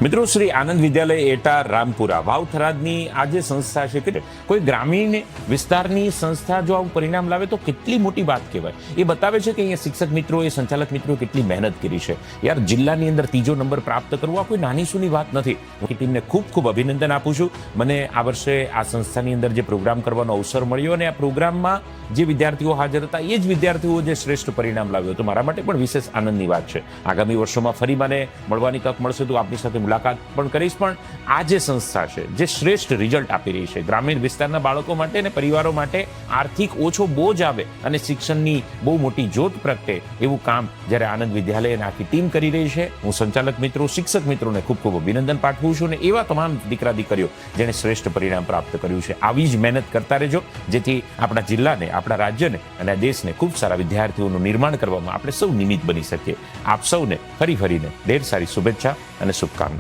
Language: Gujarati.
મિત્રો, શ્રી આનંદ વિદ્યાલય એટા રામપુરા વાવથરાદની આ જે સંસ્થા છે કે કોઈ ગ્રામીણ વિસ્તારની સંસ્થા જો આવું પરિણામ લાવે તો કેટલી મોટી વાત કહેવાય. એ બતાવે છે કે અહીંયા શિક્ષક મિત્રો, એ સંચાલક મિત્રો કેટલી મહેનત કરી છે. યાર, જિલ્લાની અંદર 3જો નંબર પ્રાપ્ત કરવો આ કોઈ નાની સૂની વાત નથી. હું ટીમને ખૂબ ખૂબ અભિનંદન આપું છું. મને આ વર્ષે આ સંસ્થાની અંદર જે પ્રોગ્રામ કરવાનો અવસર મળ્યો અને આ પ્રોગ્રામમાં જે વિદ્યાર્થીઓ હાજર હતા એ જ વિદ્યાર્થીઓ જે શ્રેષ્ઠ પરિણામ લાવ્યો તો મારા માટે પણ વિશેષ આનંદની વાત છે. આગામી વર્ષોમાં ફરી મને મળવાની તક મળશે તો આપની સાથે મુલાકાત પણ કરીશ. પણ આ જે સંસ્થા છે જે શ્રેષ્ઠ રિઝલ્ટ આપી રહી છે, ગ્રામીણ વિસ્તારના બાળકો માટે અને પરિવારો માટે આર્થિક ઓછો બોજ આવે અને શિક્ષણની બહુ મોટી જ્યોત પ્રગટે એવું કામ જ્યારે આનંદ વિદ્યાલય અને આખી ટીમ કરી રહી છે, હું સંચાલક મિત્રો, શિક્ષક મિત્રોને ખૂબ ખૂબ અભિનંદન પાઠવું છું. અને એવા તમામ દીકરા દીકરીઓ જેણે શ્રેષ્ઠ પરિણામ પ્રાપ્ત કર્યું છે, આવી જ મહેનત કરતા રહેજો, જેથી આપણા જિલ્લાને, આપણા રાજ્યને અને આ દેશને ખૂબ સારા વિદ્યાર્થીઓનું નિર્માણ કરવામાં આપણે સૌ નિમિત્ત બની શકીએ. આપ સૌને ફરીને ઢેર સારી શુભેચ્છા અને શુભકામના.